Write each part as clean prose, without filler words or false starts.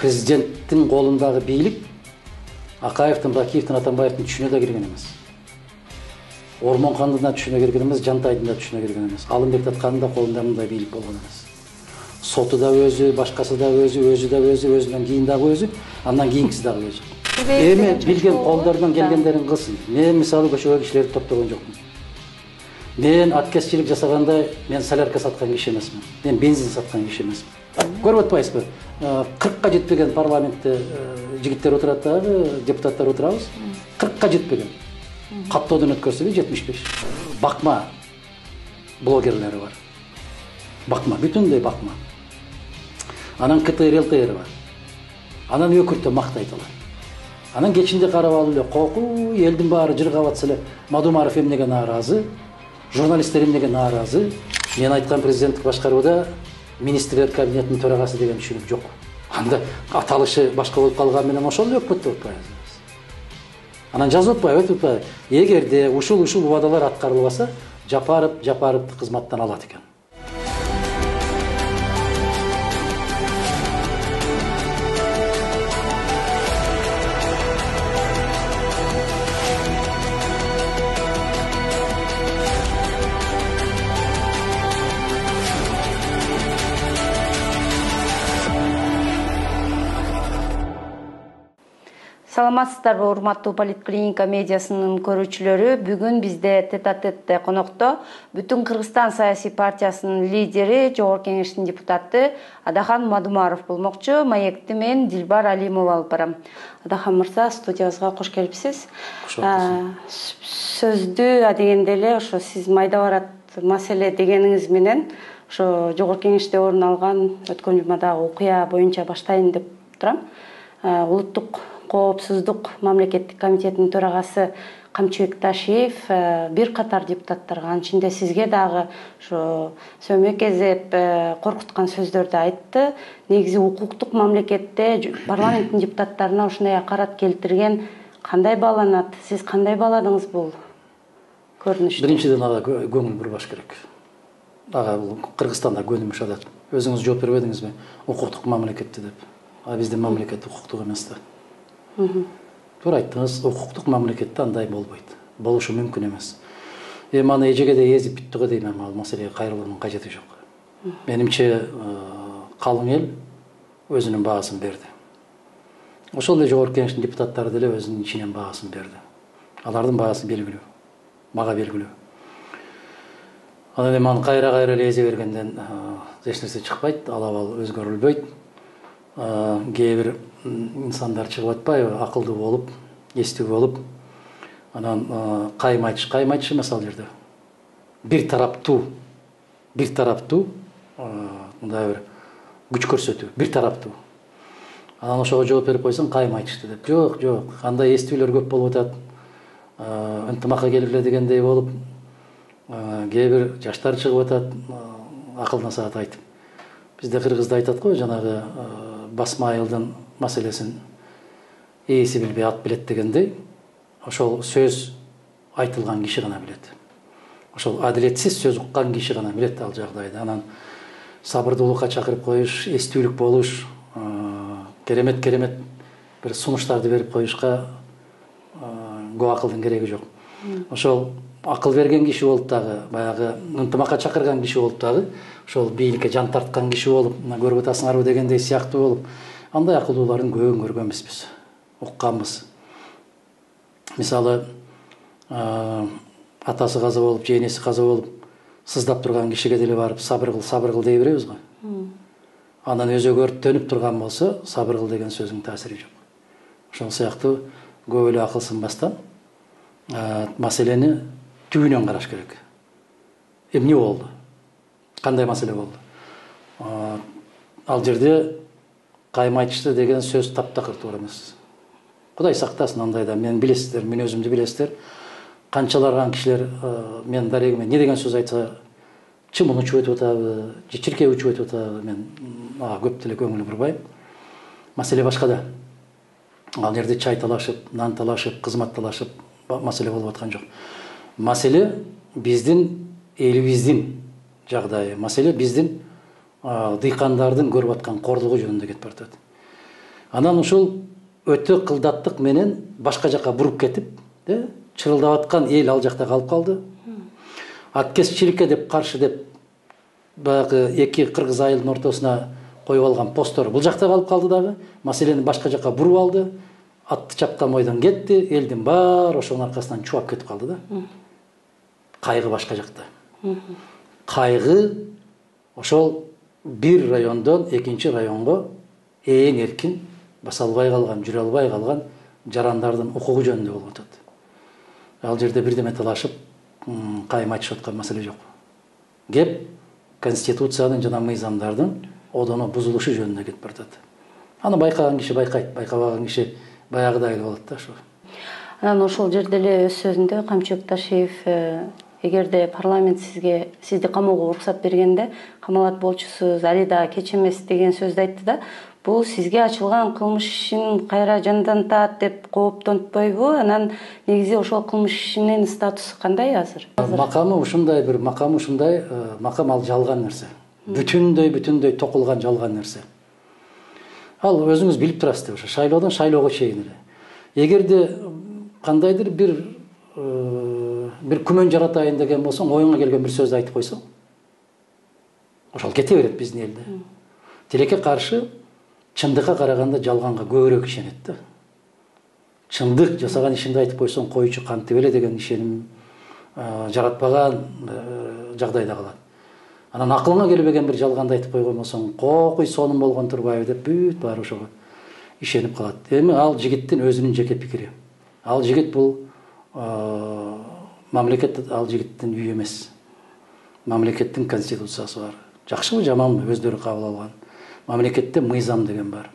президенттің қолындағы билік Акаевтың, Бакиевтің, Атамбаевтың түшіне де кірген емес. Ормонханның да түшіне кірген емес, Жантайдың да түшіне кірген емес. Алымбек Татқанның да қолында мындай билік болған емес. Соты да өзі, башқасы да өзі, өзінен кейін дағы өзі, андан кейінгісі дағы өзі. Эми билген қолдарынан келгендерін қылсын. Мен мысалы көшеге кишилерди топтогон жокмун. Мен аткезчилик жасаганда мен солярка саткан киши эмесмин. Мен бензин саткан киши эмесмин. Көрүп атпайсызбы? 40ка жетпеген парламентте жигиттер отурат дагы, депутаттар отурабыз. 40ка жетпеген. Каттоодон өткөрсө 75. Бакма блогерлери бар. Бакма, бүтүндөй бакма. Анан КТР, ЛТР бар. Анан өкүртө мактайт алар. Анан кечинде карап алып эле кокуу, элдин баары жыргап атса эле Мадумаров эмнеге нааразы, журналисттер эмнеге нааразы. Мен айткан президенттик башкарууда министрлер кабинетинин төрагасы деген түшүнүк жок. Анда аталышы башка болуп калган менен ошол эле өкмөттө отпайбыз. Анан жазып атпайбы? Эгерде ушул убадалар аткарылбаса, Жапаровду кызматтан алат экен. Саламатсыздарбы, урматтуу Политклиника медиасынын көрүүчүлөрү. Бүгүн бизде тет-а-тетте конокто Бүтүн Кыргызстан саясий партиясынын лидери, Жогорку Кеңештин депутаты Адахан Мадумаров болмокчу. Маекти мен Дилбар Алимова алып барам. Адахан мырза, студиябызга кош келипсиз. Сөздү адегенде эле ошо сиз майда барат маселе дегениңиз менен ошо Жогорку Кеңеште орун алган өткөн жумадагы окуя боюнча баштайын деп турам. Улуттук коопсуздук мамлекеттик комитетинин төрагасы Камчыбек Ташиев бир катар депутаттарга, анын ичинде сизге дагы ошо сөмө кезеп коркуткан сөздөрдү айтты. Негизи укуктук мамлекетте парламенттин депутаттарына ушундай акарат келтирген кандай бааланат? Сиз кандай бааладыңыз бул көрүнүштү? Биринчиден ага көңүл бурбаш керек. Ага бул Кыргызстанда көнүмүш адат. Өзүңүз жооп бербедиңизби? Укуктук мамлекетти деп. А биздин мамлекет укуктук эмес да. Туура айттыңыз, укуктук мамлекетте андай болбойт. Болушу мүмкүн эмес. Эми аны эжеге эзип бүттүгө дейм, ал маселеге кайрылуунун кажети жок. Менимче калың эл өзүнүн баасын берди. Ошол эле Жогорку Кеңештин депутаттары деле өзүнүн ичинен баасын берди. Алардын баасы белгилүү. Мага белгилүү. Анан эми аны кайра эле эзе бергенден эч нерсе чыкпайт, алабал өзгөрүлбөйт. Кээ бир инсандар чыгып атпайбы, акылдуу болуп, эстүү болуп, анан кайма айтыш эмес ал жерде. Бир тараптуу мындай бир күч көрсөтүү, бир тараптуу. Анан ошого жооп берип койсоң, кайма айтышты деп. Жок, андай эстүүлөр көп болуп атат. Ынтымакка келип эле дегендей болуп, кээ бир жаштар чыгып атат, акыл насаат айтып. Бизде кыргызда айтат го, жанагы басма айылдын маселесин ээси билбей ат билет дегендей, ошол сөз айтылган киши гана билет. Ошол адилетсиз сөз уккан киши гана билет ал жагдайды. Анан сабырдуулукка чакырып коюш, эстүүлүк болуш, керемет бир сунуштарды берип коюшка көп акылдын кереги жок. Ошол акыл берген киши болуп дагы, баягы ынтымакка чакырган киши болуп дагы, ошол бийликке жан тарткан киши болуп, көрүп атасыңарбы дегендей сыяктуу болуп, андай акылдуулардын көбүн көргөнбүз биз, укканбыз. Мисалы, атасы каза болуп, жээнеси каза болуп, сыздап турган кишиге деле барып сабыр кыл дей беребиз го. Анан өзөгө өрттөнүп турган болсо, сабыр кыл деген сөзүнүн таасири жок. Ошол сыяктуу көп эле акыл сынбастан маселени түбүнөн караш керек. Эмне болду? Кандай маселе болду? Ал жерде кайма айтышты деген сөз таптакыр туура эмес. Кудай сактасын андайда. Мен билесиздер, мен өзүмдү билесиздер. Канчаларган кишилер мен дарегиме не деген сөз айтса, чымын учуп өтүп атабы, же чиркей учуп өтүп атабы, мен көп деле көңүл бурбайм. Маселе башкада. Ал жерде чай талашып, нан талашып, кызмат талашып маселе болуп аткан жок. Маселе биздин элибиздин жагдайы. Маселе биздин дыйкандардын көрүп аткан кордугу жөнүндө кетип атат. Анан ушул өтө кылдаттык менен башка жака буруп кетип, чырылдап аткан эл ал жакта калып калды. Аткезчиликке деп каршы деп баягы эки кыргыз айылдын ортосуна коюп алган посттор бул жакта калып калды дагы. Маселени башка жака буруп алды. Атты чапкан бойдон кетти, элдин баары ошонун аркасынан чубап кетип калды да. Кайгы башка жакта. Кайгы ошол бир райондон экинчи районго эң эркин баса албай калган, жүрө албай калган жарандардын укугу жөнүндө болуп атат. Ал жерде бирдеме талашып, кайым айтышып аткан маселе жок. Кеп конституциянын жана мыйзамдардын одоно бузулушу жөнүндө кетип баратат. Аны байкаган киши байкайт, байкабаган киши баягыдай эле болот да ошо. Анан ошол жерде эле өз сөзүндө Камчыбек Ташиев эгерде парламент сизди камоого уруксат бергенде камалат болчусуз, али да кеч эмес деген сөздү айтты да. Бул сизге ачылган кылмыш ишин кайра жандантат деп кооптонтпойбу? Анан негизи ошол кылмыш ишинин статусу кандай азыр? Макамы ушундай бир макам ушундай, макам ал жалган нерсе. Бүтүндөй токулган жалган нерсе. Ал өзүңүз билип турасыз деп, шайлоодон шайлоого чейин эле. Эгерде кандайдыр бир күмөн жаратайын деген болсоң, оюңа келген бир сөздү айтып койсоң, ошол кете берет биздин элде. Тилекке каршы чындыкка караганда жалганга көбүрөөк ишенет да. Чындык жасаган ишинди айтып койсоң, койчу кантип эле деген ишеним жаратпаган жагдайда калат. Анан акылыңа келбеген бир жалганды айтып койгон болсоң, кокуй сонун болгон турбайбы деп бүт баары ошого ишенип калат. Эми ал жигиттин өзүнүн жеке пикири. Ал жигит бул мамлекет ал жигиттин үйү эмес. Мамлекеттин конституциясы бар. Жакшыбы жаманбы өздөрү кабыл алган. Мамлекетте мыйзам деген бар.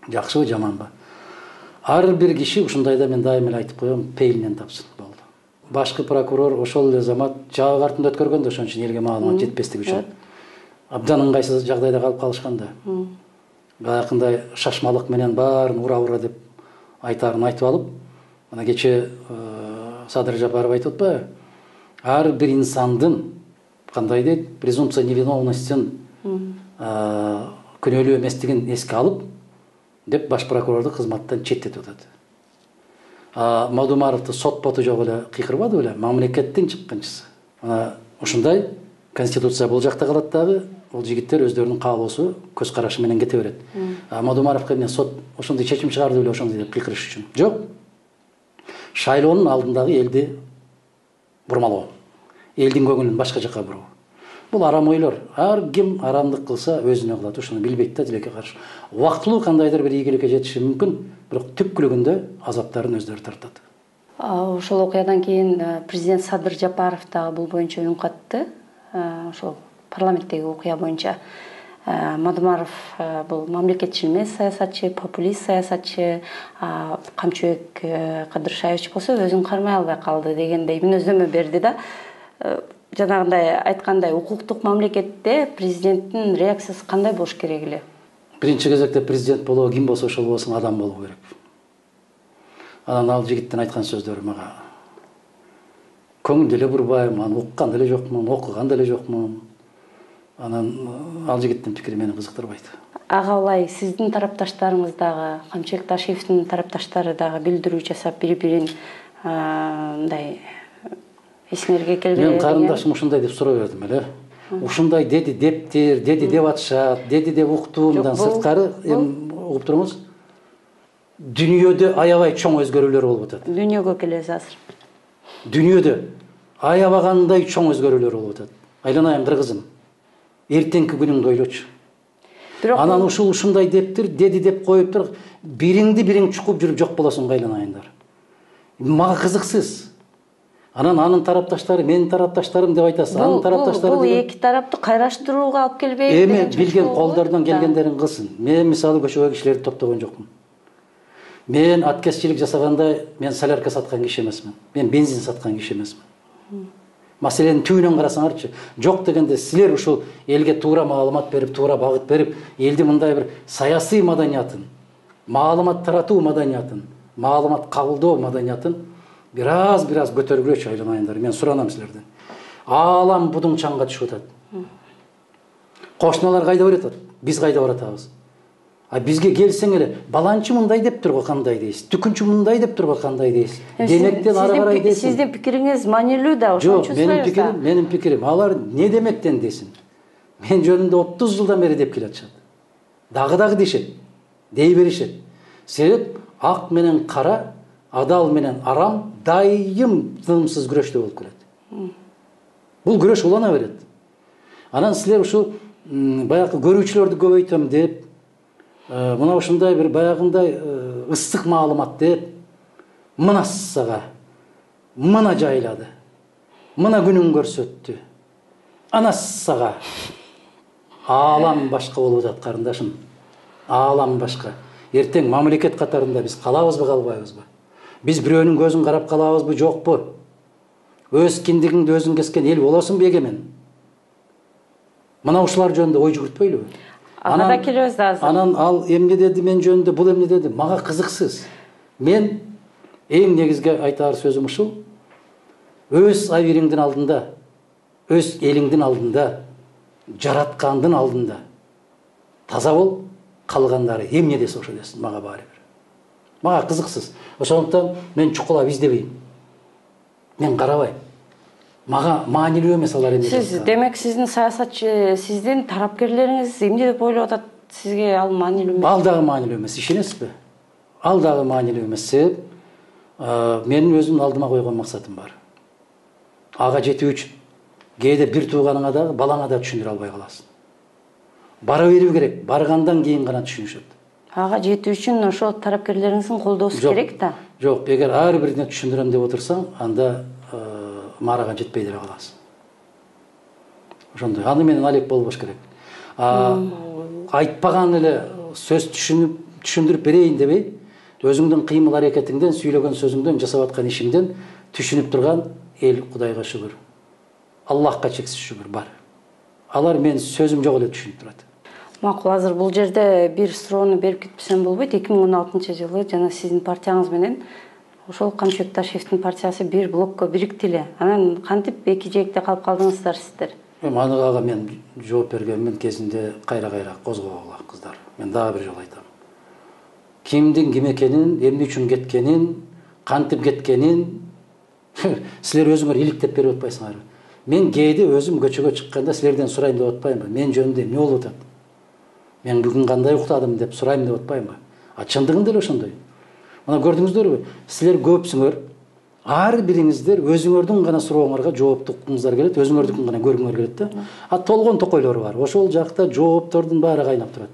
Жакшыбы жаманбы? Ар бир киши ушундайда мен дайым эле айтып коем, пейилинен тапсын болду. Башкы прокурор ошол эле замат жабык артында өткөргөн да ошон үчүн элге маалымат жетпестиги үчүн. Абдан ыңгайсыз жагдайда калып калышканда. Баягындай шашмалык менен баарын ура деп айтарын айтып алып, ана кече Садыр Жапаров айтып атпайбы? Ар бир инсандын кандай дейт, презумпция невиновностьтин күнөөлүү эместигин эске алып деп баш прокурорду кызматтан четтетип атат. Мадумаровду сот боту жок эле кыйкырбады беле, мамлекеттин чыккынчысы. Ана ушундай конституция бул жакта калат дагы, бул жигиттер өздөрүнүн каалоосу, көз карашы менен кете берет. Мадумаровго эмне сот ошондой чечим чыгарды беле ошондой деп кыйкырыш үчүн. Жок. Шайлоонун алдындагы элди бурмалоо. Элдин көңүлүн башка жака буруу. Бул арам ойлор. Ар ким арамдык кылса өзүнө кылат, ошону билбейт да тилекке каршы. Убактылуу кандайдыр бир ийгиликке жетиши мүмкүн, бирок түпкүлүгүндө азаптарын өздөрү тартат. Ошол окуядан кийин президент Садыр Жапаров дагы бул боюнча үн катты. Ошол парламенттеги окуя боюнча Мадумаров бул мамлекетчил эмес саясатчы, популист саясатчы, Камчыбек Кадыршаевич болсо өзүн кармай албай калды дегендей мүнөздөмө берди да. Жанагындай айткандай укуктук мамлекетте президенттин реакциясы кандай болуш керек эле? Биринчи кезекте президент болобу, ким болсо ошол болсун, адам болуу керек. Анан ал жигиттин айткан сөздөрү мага көңүл деле бурбайм, аны уккан деле жокмун, окуган деле жокмун. Анан ал жигиттин пикири мени кызыктырбайт. Ага ылай сиздин тарапташтарыңыз дагы, Камчыбек Ташиевдин тарапташтары дагы билдирүү жасап бири-бирин мындай эсиңерге келбей. Мен карындашым ушундай деп суроо бердим эле. Ушундай деди дептир, деди деп атышат, деди деп уктуумдан сырткары эми угуп туруңуз. Дүйнөдө аябай чоң өзгөрүүлөр болуп атат. Дүйнөгө келебиз азыр. Дүйнөдө аябагандай чоң өзгөрүүлөр болуп атат. Айланайын кыргызым. Эртеңки күнүңдү ойлочу. Анан ушундай дептир, деди деп коюп туруп, бириңди бириң чукуп жүрүп жок болосуң айланайындар. Мага кызыксыз. Анын тарапташтары, менин тарапташтарым деп айтасыз. Анын тарапташтары бул эки тарапты кайраштырууга алып келбейби? Эми билген колдордон келгендерин кылсын. Мен мисалы көчөгө кишилерди топтогон жокмун. Мен аткезчилик жасаганда мен солярка саткан киши эмесмин. Мен бензин саткан киши эмесмин. Маселенин түбүнөн карасаңарчы, жок дегенде силер ушул элге туура маалымат берип, туура багыт берип, элди мындай бир саясий маданиятын, маалымат таратуу маданиятын, маалымат кабылдоо маданиятын бир аз көтөргүлөчү айланайындар. Мен суранам силерден. Аалам будуң чаңга түшүп атат. Кошуналар кайда баратат? Биз кайда баратабыз? Бизге келсең эле баланчы мындай деп турго кандай дейсиз, түкүнчү мындай деп турго кандай дейсиз, демектен ары карай десин. Сиздин пикириңиз маанилүү да, Жок, ошончу менин пикирим алар не демектен десин. Мен жөнүндө 30 жылдан бери деп келатышат. Дагы дешет, дей беришет. Себеп ак менен кара, адал менен арам дайым тынымсыз күрөштө болуп келет. Бул күрөш улана берет. Анан силер ушу баягы көрүүчүлөрдү көбөйтөм деп, мына ушундай бир баягындай ыстык маалымат деп, мына сага, мына жайлады, мына күнүн көрсөттү, ана сага. Аалам башка болуп атат карындашым. Аалам башка. Эртең мамлекет катарында биз калабызбы, калбайбызбы? Биз бирөөнүн көзүн карап калабызбы, жокпу? Өз киндигиңди өзүң кескен эл болосуңбу эгемен? Мына ушулар жөнүндө ой жүгүртпөйлүбү? Ага да келебиз да азыр. Анан ал эмне деди мен жөнүндө, бул эмне деди? Мага кызыксыз. Мен эң негизги айтаар сөзүм ушул. Өз абийириңдин алдында, өз элиңдин алдында, жараткандын алдында таза бол, калгандары эмне десе ошо десин, мага баары бир. Мага кызыксыз. Ошондуктан мен чукулап издебейм. Мен карабайм. Мага маанилүү эмес алар эмне. Сиз демек сиздин саясатчы, сиздин тарапкерлериңиз эмне деп ойлоп атат? Сизге ал маанилүү эмес? Ал дагы маанилүү эмес, ишенесизби? Ал дагы маанилүү эмес. Себеп менин өзүмдүн алдыма койгон максатым бар. Ага жетүү үчүн кээде бир тууганыңа дагы, балаңа да түшүндүрө албай каласың. Бара берүү керек, баргандан кийин гана түшүнүшөт. Ага жетүү үчүн ошол тарапкерлериңиздин колдоосу керек да. Жок, эгер ар бирине түшүндүрөм деп отурсаң, анда маарага жетпей деле каласың. Ошондой. Аны менен алек болбош керек. Айтпаган эле сөз түшүндүрүп берейин дебей, өзүңдүн кыймыл аракетиңден, сүйлөгөн сөзүңдөн, жасап аткан ишиңден түшүнүп турган эл Кудайга шүгүр. Аллахка чексиз шүгүр бар. Алар мен сөзүм жок эле түшүнүп турат. Макул, азыр бул жерде бир суроону берип кетпесем болбойт. 2016-жылы жана сиздин партияңыз менен ошол Камчыбек Ташиевдин партиясы бир блокко бириктиле. Анан кантип эки жээкте калып калдыңыздар сиздер? Анага мен жооп бергенмин кезинде, кайра козгогула кыздар. Мен дагы бир жолу айтам. Кимдин ким экенин, эмне үчүн кеткенин, кантип кеткенин силер өзүңөр иликтеп берип атпайсыңарбы? Мен кээде өзүм көчөгө чыкканда силерден сурайм деп атпаймынбы? Мен жөнүндө эмне болуп атат? Мен бүгүн кандай уктадым деп сурайм деп атпаймынбы? Чындыгында эле ошондой. Мына көрдүңүздөрбү? Силер көпсүңөр, ар бириңиздер өзүңөрдүн гана сурооңорго жооптукуңуздар келет, өзүңөрдүкүн гана көргүңөр келет да. Толгон токойлор бар. Ошол жакта жооптордун баары кайнап турат.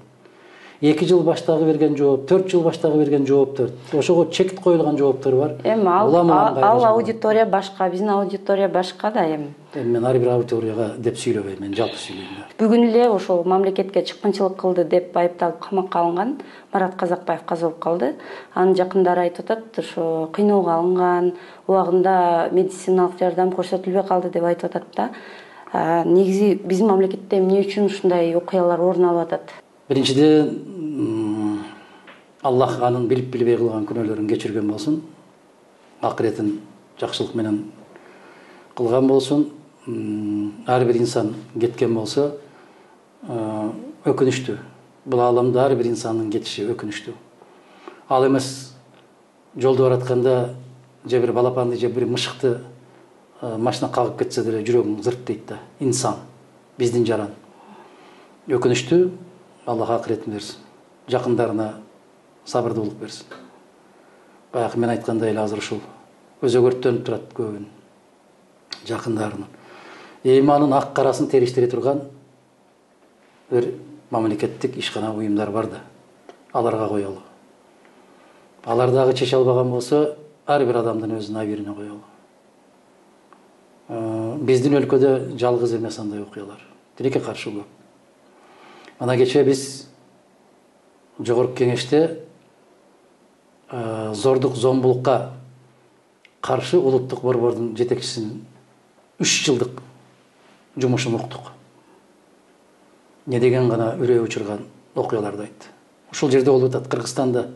2 жыл баштагы берген жооп, 4 жыл баштагы берген жооптор, ошого чекит коюлган жооптор бар. Ал аудитория башка, биздин аудитория башка да эми. Мен ар бир аудиторияга деп сүйлөбөйм, мен жалпы сүйлөйм. Бүгүн эле ошол мамлекетке чыккынчылык кылды деп айыпталып камакка алынган Марат Казакбаев каза болуп калды. Анын жакындары айтып атат, ошо кыйноого алынган, убагында медициналык жардам көрсөтүлбөй калды деп айтып атат да. Негизи биздин мамлекетте эмне үчүн ушундай окуялар орун алып атат? Биринчиден, Аллах анын билип билбей кылган күнөөлөрүн кечирген болсун. Акыретин жакшылык менен кылган болсун. Ар бир инсан кеткен болсо, өкүнүштүү. Бул ааламда ар бир инсандын кетиши өкүнүштүү. Ал эмес жолдо баратканда же бир балапанды же бир мышыкты машина кагып кетсе деле жүрөгүң зырт дейт да. Инсан, биздин жаран. Өкүнүштүү. Аллах акыретин берсин. Жакындарына сабырдуулук берсин. Баягы мен айткандай эле азыр ушул өзөгөртөнүп турат көбүн жакындарынын. Эми анын ак карасын териштире турган бир мамлекеттик ишкана уюмдар бар да. Аларга коелу. Алар дагы чече албаган болсо, ар бир адамдын өзүнүн абийирине коелу. Биздин өлкөдө жалгыз эмес андай окуялар. Тилекке каршы көп. Ана кече биз жогорку кеңеште зордук зомбулукка каршы улуттук борбордун жетекчисинин 3 жылдык жумушун уктук. Не деген гана үрөө учурган окуяларды айтты. Ушул жерде болуп атат, Кыргызстанда.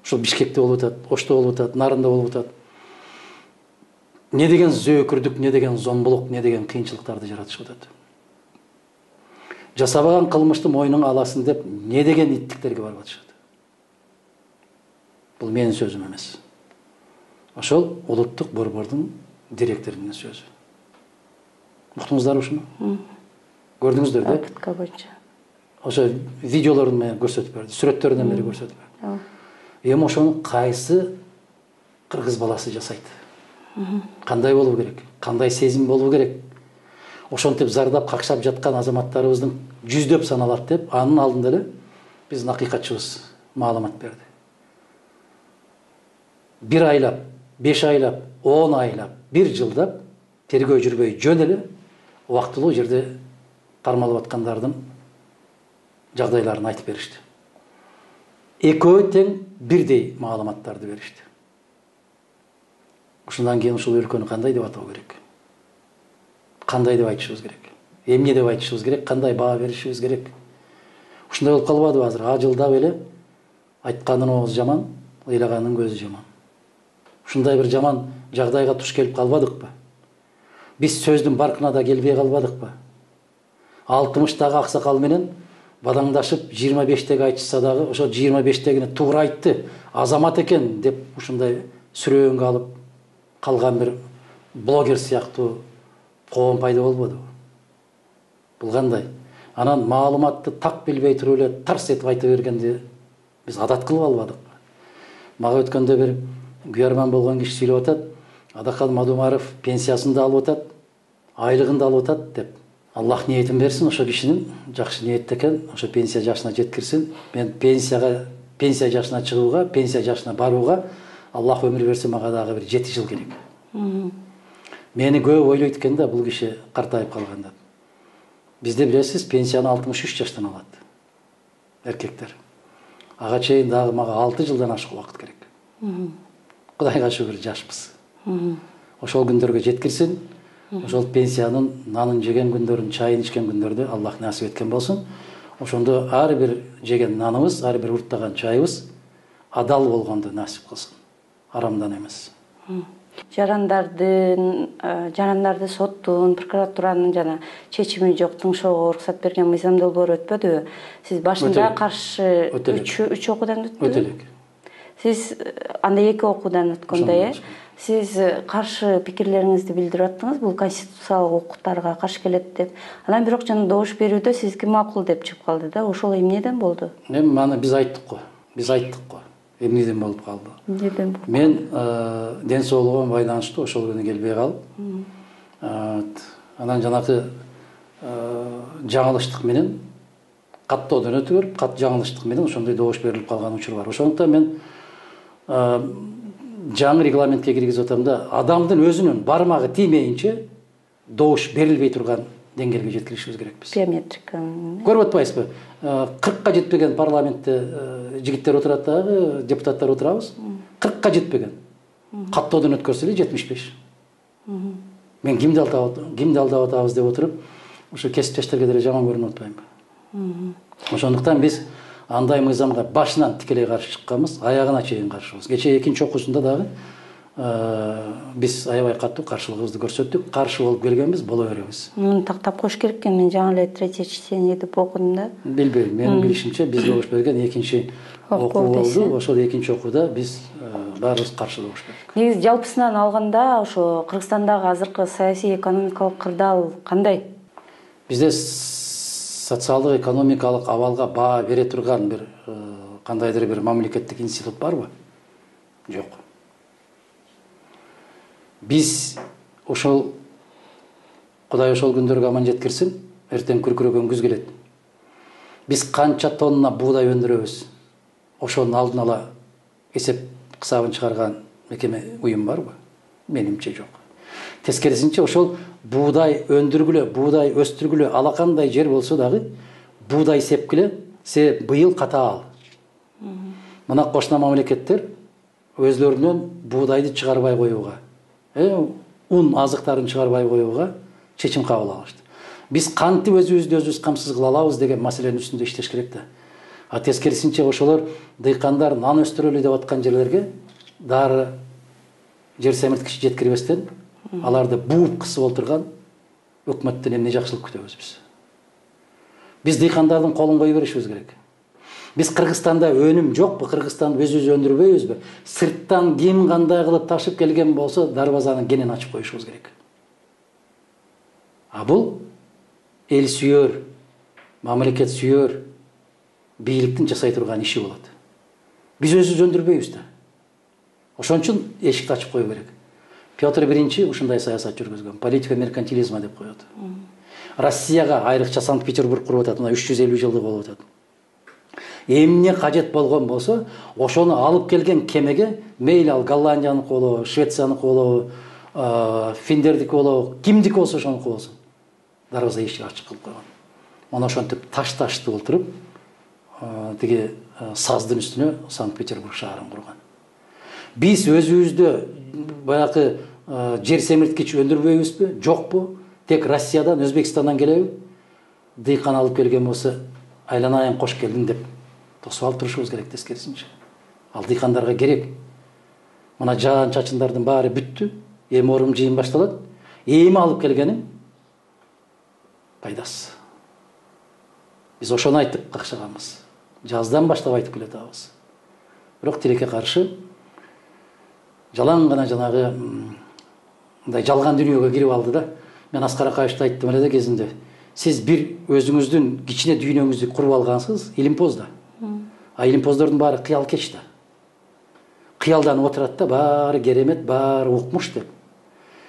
Ушул Бишкекте болуп атат, Ошто болуп атат, Нарында болуп атат. Не деген зөөкүрдүк, не деген зомбулук, не деген кыйынчылыктарды жаратышып атат. жасабаган кылмышты мойнуңа аласың деп не деген иттиктерге барып атышат. Бул менин сөзүм эмес. Ошол улуттук борбордун директорунун сөзү. Уктуңуздар ушуну? Көрдүңүздөр да? Акытка боюнча. Ошо видеолорун менен көрсөтүп берди, сүрөттөрүнөн бери көрсөтүп берди. Эми ошону кайсы кыргыз баласы жасайт? Кандай болуу керек? Кандай сезим болуу керек? Ошентип зардап какшап жаткан азаматтарыбыздын жүздөп саналат деп, анын алдында эле биздин акыйкатчыбыз маалымат берди. 1 айлап, 5 айлап, 10 айлап, 1 жылдап тергөө жүрбөй жөн эле убактылуу жерде кармалып аткандардын жагдайларын айтып беришти. Экөө тең бирдей маалыматтарды беришти. Ушундан кийин ушул өлкөнү кандай деп атоо керек? Кандай деп айтышыбыз керек? Эмне деп айтышыбыз керек? Кандай баа беришибиз керек? Ушундай болуп калбадыбы азыр? Ажылдап эле айтканын оозу жаман, ыйлаганын көзү жаман. Ушундай бир жаман жагдайга туш келип калбадыкпы? Биз сөздүн баркына да келбей калбадыкпы? 60-тагы аксакал менен бадаңдашып 25-теги айтышса дагы ошо 25-тегини туура айтты, азамат экен деп ушундай сүрөөнгө алып калган бир блогер сыяктуу коом пайда болбодубу? Бул кандай? Анан маалыматты так билбей туруп эле тарс этип айта бергенди биз адат кылып албадыкпы? Мага өткөндө бир күйөрман болгон киши сүйлөп атат, Адакал Мадумаров пенсиясын да алып атат, айлыгын да алып атат деп. Аллах ниетин берсин, ошо кишинин жакшы ниетте экен, ошо пенсия жашына жеткирсин. Мен пенсия жашына чыгууга, пенсия жашына барууга Аллах өмүр берсе мага дагы бир 7 жыл керек. Мени көп ойлойт экен да бул киши картайып калганда. Бизде билесиз, пенсияны 63 жаштан алат. Эркектер. Ага чейин дагы мага 6 жылдан ашык убакыт керек. Кудайга шүгүр жашпыз. Ошол күндөргө жеткирсин. Ошол пенсиянын нанын жеген күндөрүн, чайын ичкен күндөрдө Аллах насип эткен болсун. Ошондо ар бир жеген наныбыз, ар бир урттаган чайыбыз адал болгонду насип кылсын. Арамдан эмес. Жарандарды соттун, прокуратуранын жана чечими жок тыңшоого уруксат берген мыйзам долбоору өтпөдүбү? Сиз башында каршы 3 окуудан өттүбү? Өтө элек. Сиз анда 2 окуудан өткөндө, сиз каршы пикирлериңизди билдирип аттыңыз, бул конституциялык укуктарга каршы келет деп. Анан бирок жана добуш берүүдө сизге макул деп чыгып калды да. Ошол эмнеден болду? Эми маны биз айттык го. Эмнеден болуп калды? Эмнеден болду? Мен ден соолугума байланыштуу ошол күнү келбей калып, анан жанакы жаңылыштык менен каттоодон өтүп берип, кат жаңылыштык менен ошондой добуш берилип калган учур бар. Ошондуктан мен жаңы регламентке киргизип атам да, адамдын өзүнүн бармагы тиймейинче добуш берилбей турган деңгээлге жеткиришибиз керекпиз. Биометрика. Көрүп атпайсызбы? 40ка жетпеген парламентте жигиттер отурат дагы, депутаттар отурабыз. 40ка жетпеген. Каттоодон өткөрсө эле 75. Мен кимди алдап атабыз деп отуруп, ошо кесиптештерге деле жаман көрүнүп атпаймынбы? Ошондуктан биз андай мыйзамга башынан тикелей каршы чыкканбыз, аягына чейин каршыбыз. Кечээ экинчи окуусунда дагы биз аябай катуу каршылыгыбызды көрсөттүк. Каршы болуп келгенбиз, боло беребиз. Муну тактап коюш керек экен. Мен жаңы эле третье чтение деп окудум да. Билбейм, менин билишимче биз добуш берген экинчи окуу болду. Ошол экинчи окууда биз баарыбыз каршы добуш бердик. Негизи жалпысынан алганда, ошо Кыргызстандагы азыркы саясий экономикалык кырдаал кандай? Бизде социалдык экономикалык абалга баа бере турган бир кандайдыр бир мамлекеттик институт барбы? Жок. Биз ошол Кудай ошол күндөргө аман жеткирсин, эртең күркүрөгөн күз келет. Биз канча тонна буудай өндүрөбүз? Ошонун алдын ала эсеп кысабын чыгарган мекеме уюм барбы? Менимче жок. Тескерисинче ошол буудай өндүргүлө, буудай өстүргүлө алакандай жер болсо дагы буудай сепкиле, себеп быйыл катаал. Мына кошуна мамлекеттер өзлөрүнөн буудайды чыгарбай коюуга, ун азыктарын чыгарбай коюуга чечим кабыл алышты. Биз кантип өзүбүздү камсыз кыла алабыз деген маселенин үстүндө иштеш керек да. А тескерисинче ошолор дыйкандар нан өстүрөлү деп аткан жерлерге дары жер семирткич жеткирбестен аларды бууп кысып олтурган өкмөттөн эмне жакшылык күтөбүз биз? Биз дыйкандардын колун кое беришибиз керек. Биз Кыргызстанда өнүм жокпу, Кыргызстанды өзүбүз өндүрбөйбүзбү? Сырттан ким кандай кылып ташып келген болсо, дарбазанын кенен ачып коюшубуз керек. А бул эл сүйөр, мамлекет сүйөр бийликтин жасай турган иши болот. Биз өзүбүз өндүрбөйбүз да. Ошон үчүн эшикти ачып кою керек. Петр I ушундай саясат жүргүзгөн, политика меркантилизма деп коет. Россияга айрыкча Санкт-Петербург куруп атат, мына 350 жылдык болуп атат. Эмне кажет болгон болсо, ошону алып келген кемеге, мейли ал Голландияныкы болобу, Швецияныкы болобу, финдердики болобу, кимдики болсо ошонуку болсун. Дарбаза эшик ачык кылып койгон. Мына ошентип таш-ташты олтуруп, тиги саздын үстүнө Санкт-Петербург шаарын курган. Биз өзүбүздө баягы жер семирткич өндүрбөйбүзбү? Жокпу? Тек Россиядан, Өзбекстандан келеби? Дыйкан алып келген болсо, айланайын кош келдиң деп тосуп алып турушубуз керек тескерисинче. Ал дыйкандарга керек. Мына жаан чачындардын баары бүттү. Эми орум жыйын башталат. Эми алып келгенин пайдасы. Биз ошону айтып какшаганбыз. Жаздан баштап айтып келатабыз. Бирок тилекке каршы жалаң гана жанагы мындай жалган дүйнөгө кирип алды да. Мен Аскар Акаевичте айттым эле да кезинде. Сиз бир өзүңүздүн кичине дүйнөңүздү куруп алгансыз, илимпозда. А илимпоздордун баары кыял кеч да. Кыялданып отурат да, баары керемет, баары укмуш деп.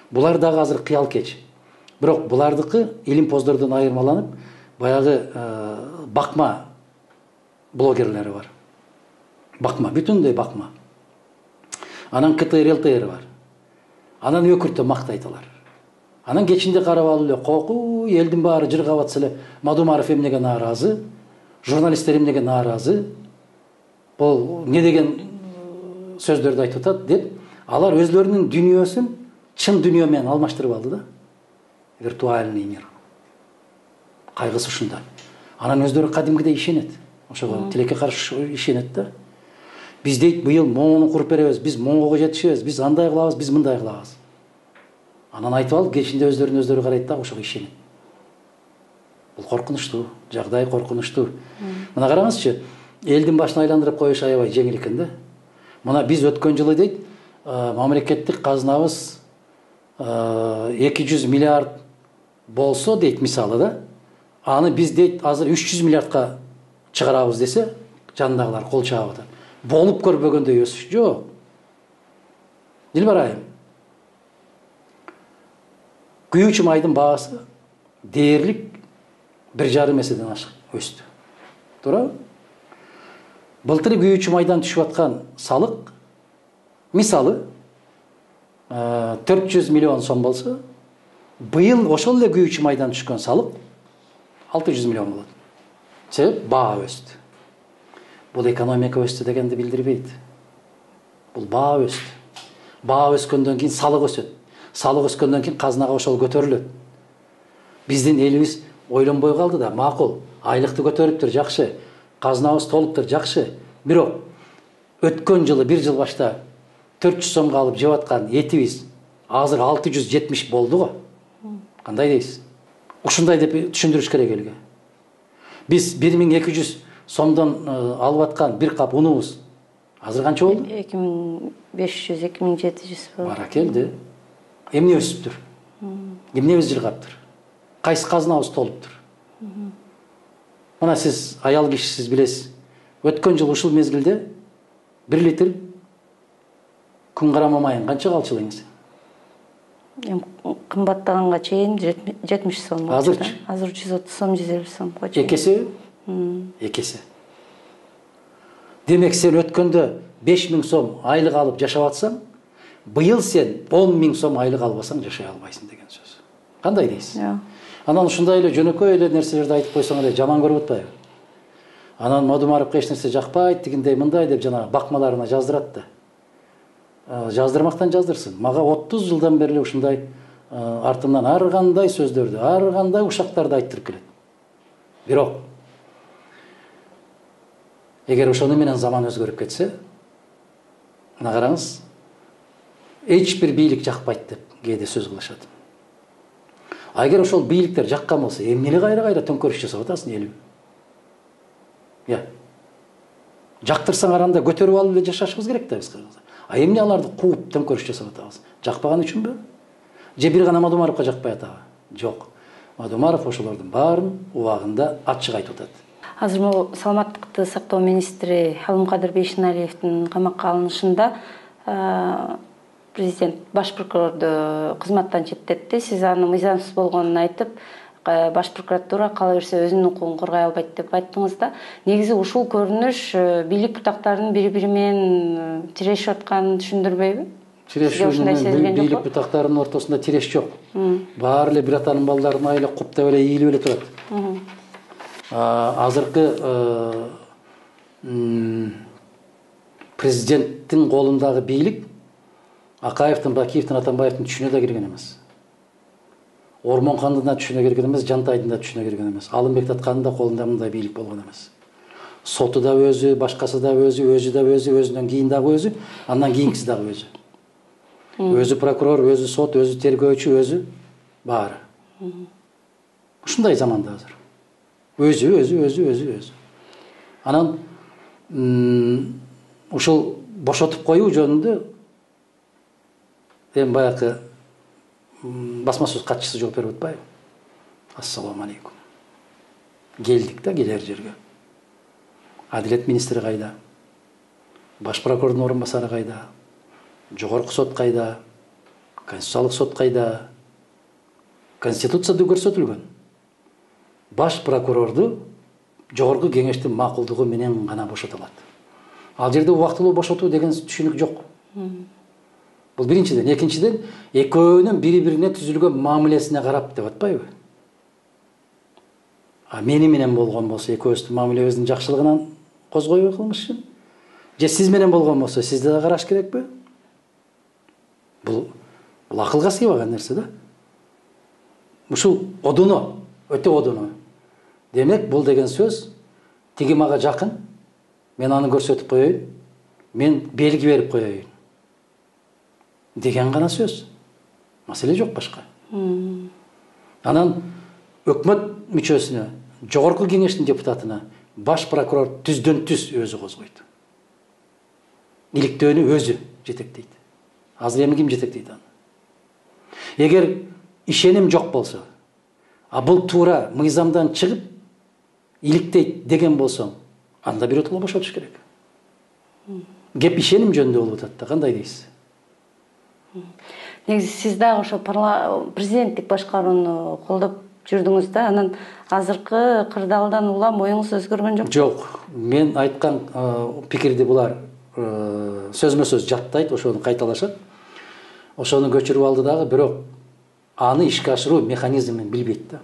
Булар дагы азыр кыял кеч. Бирок булардыкы илимпоздордон айырмаланып, баягы бакма блогерлери бар. Бакма, бүтүндөй бакма. Анан КТР, ЛТР бар. Анан өкүртө мактайталар. Анан кечинде карап алып эле коку, элдин баары жыргап атса эле, Мадумаров эмнеге нааразы, журналисттер эмнеге нааразы, бул не деген сөздөрдү айтып атат деп, алар өзлөрүнүн дүйнөсүн чын дүйнө менен алмаштырып алды да. Виртуальный мир. Кайгысы ушунда. Анан өздөрү кадимкидей ишенет. Ошого тилекке каршы ишенет да. Биз дейт быйыл моңуну куруп беребиз, биз моңго жетишебиз, биз андай кылабыз, биз мындай кылабыз. Анан айтып алып, кечинде өздөрү карайт да, ошого ишенет. Бул коркунучтуу, жагдай коркунучтуу. Мына караңызчы, элдин башын айландырып коюш аябай жеңил экен да. Мына биз өткөн жылы дейт, мамлекеттик казнабыз 200 миллиард болсо дейт мисалы да. Аны биз дейт азыр 300 миллиардка чыгарабыз десе, жандагылар кол чаап атат. Болуп көрбөгөндөй өсүш жок. Дилбар айым. Күйүүчү майдын баасы дээрлик 1,5 эседен ашык өстү. Туурабы? Былтыр күйүүчү майдан түшүп аткан салык мисалы 400 миллион сом болсо, быйыл ошол эле күйүүчү майдан түшкөн салык 600 миллион болот. Себеп баа өстү. Бул экономика өстү дегенди билдирбейт. Бул баа өстү. Баа өскөндөн кийин салык өсөт. Салык өскөндөн кийин казнага ошол көтөрүлөт. Биздин элибиз ойлонбой калды да, макул, айлыкты көтөрүптүр, жакшы, казнабыз толуптур, жакшы. Бирок өткөн жылы 1 жыл башта 400 сомго алып жеп аткан этибиз азыр 670 болду го. Кандай дейсиз? Ушундай деп түшүндүрүш керек элге. Биз 1200 сомдон алып аткан бир кап унубуз азыр канча болду? 2500-2700 болду. Бара келди. Эмне өсүптүр? Эмнебиз жыргаптыр? Кайсы казнабыз толуптур? Мына сиз аял кишисиз билесиз. Өткөн жыл ушул мезгилде 1 литр күн карама майын канчага алчылайсыз? Кымбаттаганга чейин 70 сом. Азырчы? Азыр 130 сом, 150 сом. Экесе? Экесе. Демек сен өткөндө 5000 сом айлык алып жашап атсаң, быйыл сен 10.000 сом айлык албасаң жашай албайсың деген сөз. Кандай дейсиз? Анан ушундай эле жөнөкөй эле нерселерди айтып койсоң эле жаман көрүп атпайбы? Анан Мадумаровго эч нерсе жакпайт, тигиндей мындай деп жана бакмаларына жаздырат да. Жаздырмактан жаздырсын. Мага 30 жылдан бери ушундай артымдан ар кандай сөздөрдү, ар кандай ушактарды айттырып келет. Бирок эгер ошону менен заман өзгөрүп кетсе, мына караңыз, эч бир бийлик жакпайт деп кээде сөз кылышат. А эгер ошол бийликтер жаккан болсо, эмне эле кайра-кайра төңкөрүш жасап атасың элим? Жактырсаң аранда көтөрүп алып эле жашашыбыз керек да биз кыргыздар. А эмне аларды кууп төңкөрүш жасап атабыз? Жакпаган үчүнбү? Же бир гана Мадумаровго жакпай атабы? Жок. Мадумаров ошолордун баарын убагында ачык айтып атат. Азыр могу саламаттыкты сактоо министри Алымкадыр Бейшеналиевдин камакка алынышында президент баш прокурорду кызматтан четтетти. Сиз анын мыйзамсыз болгонун айтып, баш прокуратура кала берсе өзүнүн укугун коргой албайт деп айттыңыз да. Негизи ушул көрүнүш бийлик бутактарынын бири-бири менен тирешип атканын түшүндүрбөйбү? Тирешүү менен бийлик бутактарынын ортосунда тиреш жок. Баары эле бир атанын балдарына эле куптап эле ийилип эле турат. Азыркы президенттин колундагы бийлик Акаевдин, Бакиевдин, Атамбаевдин түшүнө да кирген эмес. Ормонкандын да түшүнө кирген эмес, Жантайдын да түшүнө кирген эмес. Алымбек Таткандын да колунда мындай бийлик болгон эмес. Соту да өзү, башкасы да өзү, өзү да өзү, өзүнөн кийин дагы өзү, андан кийинкиси дагы өзү. Өзү прокурор, өзү сот, өзү тергөөчү, өзү баары. Ушундай заманда азыр. Өзү. Анан ушул бошотуп коюу жөнүндө эми баягы басма сөз катчысы жооп берип атпайбы? Ассаламу алейкум. Келдик да келер жерге. Адилет министри кайда? Баш прокурордун орун басары кайда? Жогорку сот кайда? Конституциялык сот кайда? Конституцияда көрсөтүлгөн. Баш прокурорду жогорку кеңештин макулдугу менен гана бошотулат. Ал жерде убактылуу бошотуу деген түшүнүк жок. Бул биринчиден, экинчиден экөөнүн бири-бирине түзүлгөн мамилесине карап деп атпайбы? А мени менен болгон болсо экөөбүздүн мамилебиздин жакшылыгынан козгойбой кылмыш үчүн? Же сиз менен болгон болсо сизди да караш керекпи? Бул акылга сыйбаган нерсе да. Ушул одуно, өтө одуно. Демек, бул деген сөз тиги мага жакын, мен аны көрсөтүп коеюн, мен белги берип коеюн деген гана сөз. Маселе жок башка. Анан өкмөт мүчөсүнө, жогорку кеңештин депутатына баш прокурор түздөн түз өзү козгойт. Иликтөөнү өзү жетектейт. Азыр эми ким жетектейт аны? Эгер ишеним жок болсо, а бул туура мыйзамдан чыгып иликтейт деген болсоң, анда биротоло бошотуш керек. Кеп ишеним жөнүндө болуп атат да, кандай дейсиз? Негизи сиз дагы ошо президенттик башкарууну колдоп жүрдүңүз да, анан азыркы кырдаалдан улам оюңуз өзгөргөн жокпу? Жок, мен айткан пикирди булар сөзмө сөз жаттайт, ошону кайталашат. Ошону көчүрүп алды дагы, бирок аны ишке ашыруу механизмин билбейт да.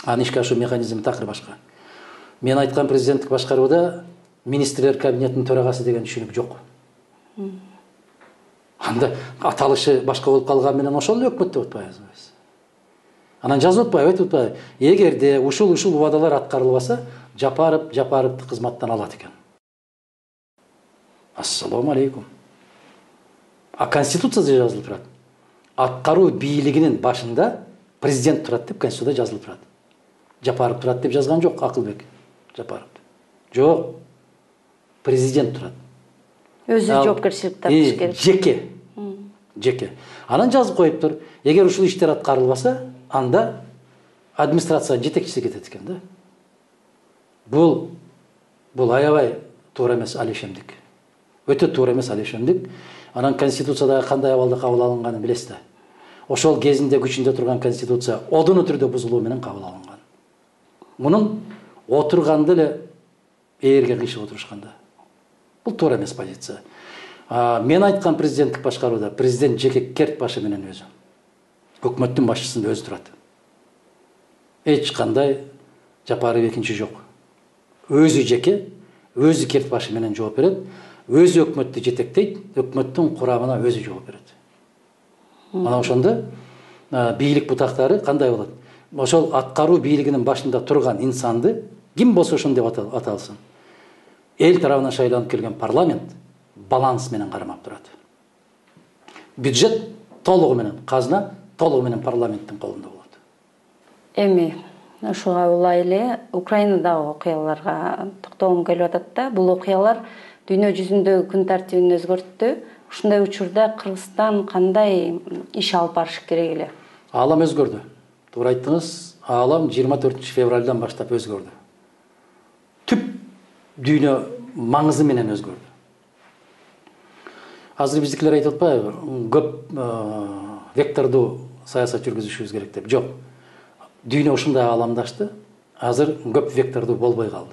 Аны ишке ашыруу механизми такыр башка. Мен айткан президенттик башкарууда министрлер кабинетинин төрагасы деген түшүнүк жок. Анда аталышы башка болуп калган менен ошол эле өкмөт деп атпайбызбы? Анан жазып атпайбы, айтып атпайбы? Эгерде ушул убадалар аткарылбаса, Жапаровду кызматтан алат экен. Ассаламу алейкум. А Конституцияда жазылып турат. Аткаруу бийлигинин башында президент турат деп Конституцияда жазылып турат. Жапаров турат деп жазган жок Акылбек Жапаров. Жок. Президент турат. Өзү жоопкерчилик тартыш керек. Жеке. Анан жазып коюптур. Эгер ушул иштер аткарылбаса, анда администрациянын жетекчиси кетет экен да. Бул аябай туура эмес, алишемдик. Өтө туура эмес, алишемдик. Анан Конституциядагы кандай абалда кабыл алынганын билесиз да. Ошол кезинде күчүндө турган Конституция одуну түрдө бузулуу менен кабыл алынган. Мунун отурганда эле ээрге кыйшык отурушканда. Бул туура эмес позиция. Мен айткан президенттик башкарууда президент жеке керт башы менен өзү. Өкмөттүн башчысында өзү турат. Эч кандай Жапаров экинчи жок. Өзү жеке, өзү керт башы менен жооп берет. Өзү өкмөттү жетектейт, өкмөттүн курамына өзү жооп берет. Мына ошондо бийлик бутактары кандай болот? Ошол аткаруу бийлигинин башында турган инсанды ким болсо ошону деп аталсын. Эл тарабынан шайланып келген парламент баланс менен кармап турат. Бюджет толугу менен, казына толугу менен парламенттин колунда болот. Эми ушуга улай эле Украинадагы окуяларга токтогум келип атат да. Бул окуялар дүйнө жүзүндөгү күн тартибин өзгөрттү. Ушундай учурда Кыргызстан кандай иш алып барыш керек эле? Алам өзгөрдү. Туура айттыңыз. Алам 24 февралдан баштап өзгөрдү. Түп дүйнө маңызы менен өзгөрдү. Азыр биздикилер айтып атпайбы, көп вектордуу саясат жүргүзүшүбүз керек деп. Жок. Дүйнө ушундай аламдашты. Азыр көп вектордуу болбой калды.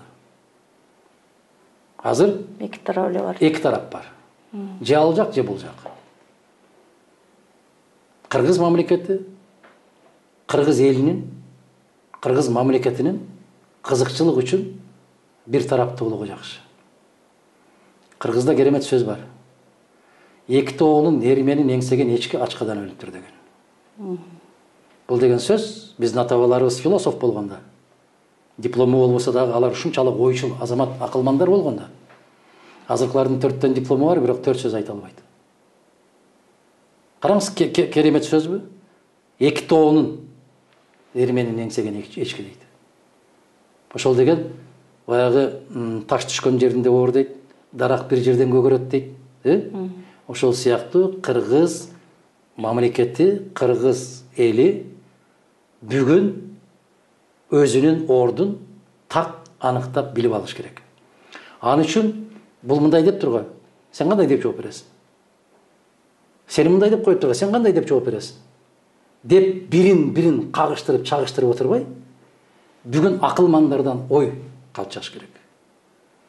Азыр Эки тарап эле бар. эки тарап бар. Же ал жак, же бул жак. Кыргыз мамлекети, Кыргыз элинин, Кыргыз мамлекетинин кызыкчылык үчүн бир тараптуулугу жакшы. Кыргызда керемет сөз бар. Эки тоонун эрименин эңсеген эчки ачкадан өлүптүр деген. Бул деген сөз биздин ата-бабаларыбыз философ болгондо, диплому болбосо дагы алар ушунчалык ойчул, азамат, акылмандар болгондо. Азыркылардын 4төн диплому бар, бирок 4 сөз айта албайт. Караңыз, керемет сөзбү? Эки тоонун эрименин эңсеген эчки дейт. Ошол деген баягы таш түшкөн жеринде оор дейт, дарак бир жерден көгөрөт дейт. Ошол сыяктуу Кыргыз мамлекети, Кыргыз эли бүгүн өзүнүн ордун так аныктап билип алыш керек. Аны үчүн бул мындай деп турган, сен кандай деп жооп бересиң? Сени мындай деп коюп турган, сен кандай деп жооп бересиң? Деп бирин кагыштырып, чагыштырып отурбай, бүгүн акылмандардан ой калчаш керек.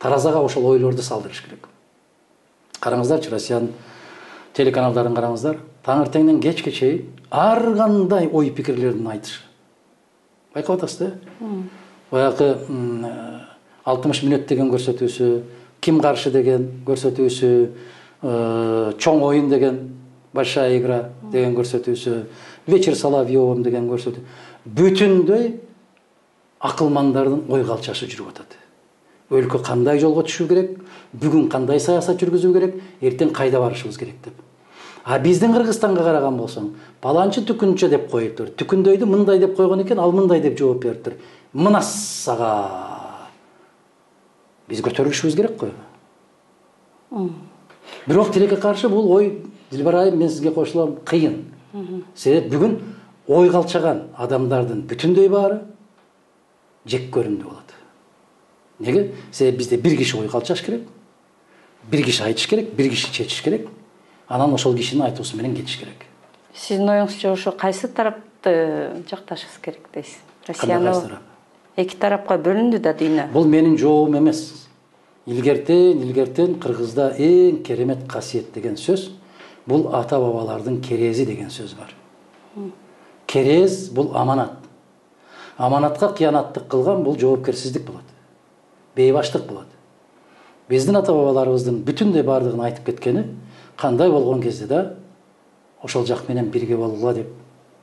Таразага ошол ойлорду салдырыш керек. Караңыздарчы, Россиянын телеканалдарын караңыздар. Таңертеңден кечке чейин ар кандай ой пикирлерин айтыш. Байкап атасыз да? Баягы 60 мүнөт деген көрсөтүүсү, ким каршы деген көрсөтүүсү, чоң оюн деген, большая игра деген көрсөтүүсү, вечер Соловьевым деген көрсөтүү. Бүтүндөй акылмандардын ой калчашы жүрүп атат. Өлкө кандай жолго түшүү керек, бүгүн кандай саясат жүргүзүү керек, эртең кайда барышыбыз керек деп. А биздин Кыргызстанга караган болсоң, паланчы түкүнчө деп коюптур. Түкүндөйдү мындай деп койгон экен, ал мындай деп жооп бериптир. Мына сага биз көтөрүлүшүбүз керек кой. Бирок тилекке каршы бул ой, Дилбар айым, мен сизге кошулам, кыйын. Себеп бүгүн ой калчаган адамдардын бүтүндөй баары жек көрүндү болот. Неге? Себеп бизде бир киши ой калчаш керек, бир киши айтыш керек, бир киши чечиш керек. Анан ошол кишинин айтуусу менен кетиш керек. Сиздин оюңузча ошо кайсы тарапты жакташыбыз керек дейсиз? Россияны эки тарапка бөлүндү да дүйнө. Бул менин жообум эмес. Илгертен Кыргызда эң керемет касиет деген сөз, бул ата-бабалардын керези деген сөз бар. Керез бул аманат. Аманатка кыянаттык кылган бул жоопкерсиздик болот. Бейбаштык болот. Биздин ата-бабаларыбыздын бүтүндөй бардыгын айтып кеткени, кандай болгон кезде да ошол жак менен бирге болгула деп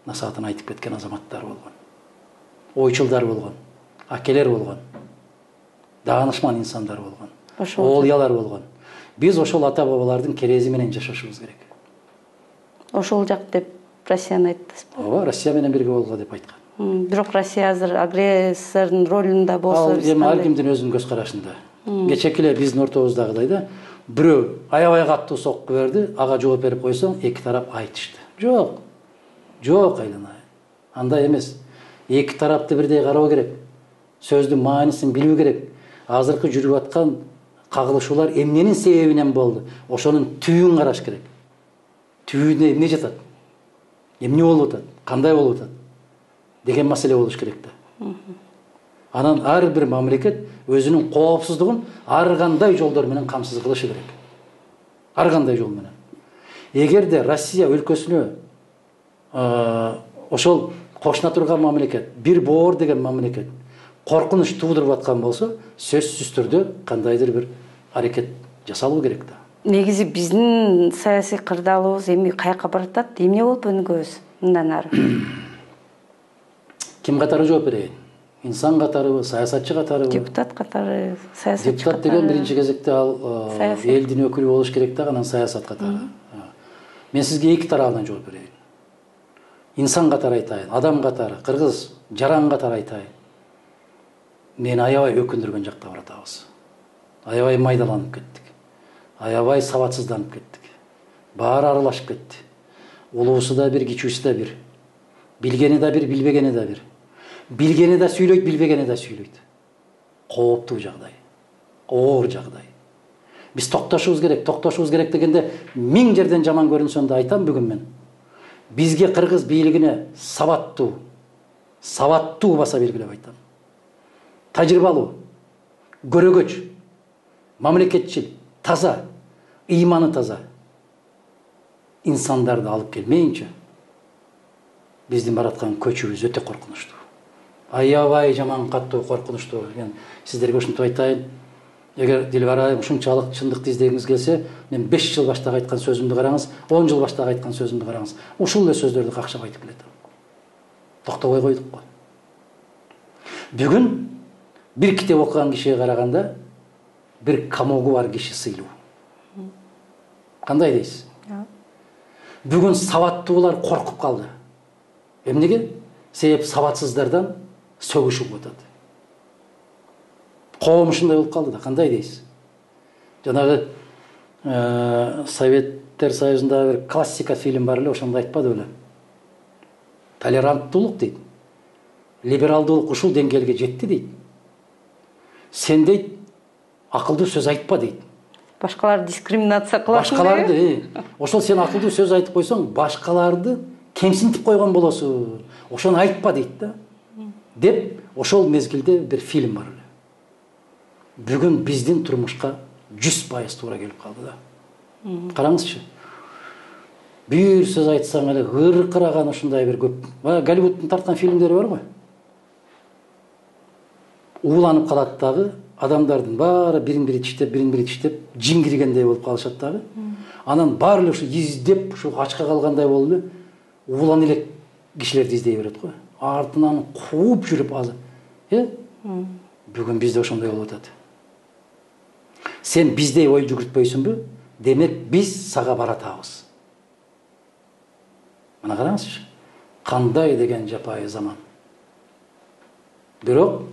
насаатын айтып кеткен азаматтар болгон. Ойчулдар болгон, акелер болгон, даанышман инсандар болгон, оолуялар болгон. Биз ошол ата-бабалардын керези менен жашашыбыз керек. Ошол жак деп Россияны айттыңызбы? Ооба, Россия менен бирге болгула деп айткан. Бирок Россия азыр агрессордун ролунда болсо, эми ар кимдин өзүнүн көз карашында. Кечеки эле биздин ортобуздагыдай да, бирөө аябай каттуу сокку берди, ага жооп берип койсоң, эки тарап айтышты. Жок, айланай. Андай эмес. Эки тарапты бирдей кароо керек. Сөздүн маанисин билүү керек. Азыркы жүрүп аткан кагылышуулар эмненин себебинен болду? Ошонун түбүн караш керек. Түбүнө эмне жатат? Эмне болуп атат? Кандай болуп атат? Деген маселе болуш керек да. Анан ар бир мамлекет өзүнүн коопсуздугун ар кандай жолдор менен камсыз кылышы керек. Ар кандай жол менен. Эгерде Россия өлкөсүнө ошол кошуна турган мамлекет, бир боор деген мамлекет коркунуч туудуруп аткан болсо, сөзсүз түрдө кандайдыр бир аракет жасалуу керек да. Негизи биздин саясий кырдаалыбыз эми каяка баратат? Эмне болуп өнүгөбүз мындан ары? Ким катары жооп берейин? Инсан катарыбы, саясатчы катарыбы? Депутат катары, саясатчы катары. Депутат деген биринчи кезекте ал элдин өкүлү болуш керек да, анан саясат катары. Мен сизге эки тарабынан жооп берейин. Инсан катары айтайын, адам катары, кыргыз жаран катары айтайын. мен аябай өкүндүргөн жакта баратабыз. Аябай майдаланып кеттик. Аябай сабатсызданып кеттик. Баары аралашып кетти. Улуусу да бир, кичүүсү да бир. Билгени да бир, билбегени да бир. Билгени да сүйлөйт, билбегени да сүйлөйт. Кооптуу жагдай. Оор жагдай. Биз токтошубуз керек дегенде 1000 жерден жаман көрүнсөм да айтам бүгүн мен. Бизге кыргыз бийлигине сабаттуу баса белгилеп айтам. Тажрыйбалуу, көрөгөч, мамлекетчил, таза, ыйманы таза инсандарды алып келмейинче биздин бараткан көчүбүз өтө коркунучтуу. Аябай жаман каттуу коркунучтуу. Сиздерге ушинтип айтайын. Эгер Дилбара ушунчалык чындыкты издегиңиз келсе, мен 5 жыл баштагы айткан сөзүмдү караңыз, 10 жыл баштагы айткан сөзүмдү караңыз. Ушул эле сөздөрдү какшап айтып келет. Токтобой койдук го. Бүгүн бир китеп окуган кишиге караганда бир камогу бар киши сыйлуу. Кандай дейсиз? Бүгүн сабаттуулар коркуп калды. Эмнеге? Себеп сабатсыздардан сөгүшүп атат. Коом ушундай болуп калды да, кандай дейсиз? Жанагы Советтер Союзунда бир классика фильм бар эле, ошондо айтпады беле? Толеранттуулук дейт. Либералдуулук ушул деңгээлге жетти дейт. Сен дейт, акылдуу сөз айтпа дейт. Башкалар дискриминация кылат. Башкаларды, ошол сен акылдуу сөз айтып койсоң, башкаларды кемсинтип койгон болосуң. Ошону айтпа дейт да. Деп, ошол мезгилде бир фильм бар эле. Бүгүн биздин турмушка 100% туура келип калды да. Караңызчы. Бир сөз айтсаң эле ыркыраган ушундай бир көп. Голливудтун тарткан фильмдери бар го. Ууланып калат дагы, адамдардын баары бирин-бири тиштеп, жин киргендей болуп калышат дагы. Анан баары эле ушу издеп, ушу ачка калгандай болуп эле уулан элек кишилерди издей берет го. Артынан кууп жүрүп азыр. Бүгүн бизде ошондой болуп атат. Сен биздей ой жүгүртпөйсүңбү? Демек биз сага баратабыз. Мына караңызчы. Кандай деген жапайы заман. Бирок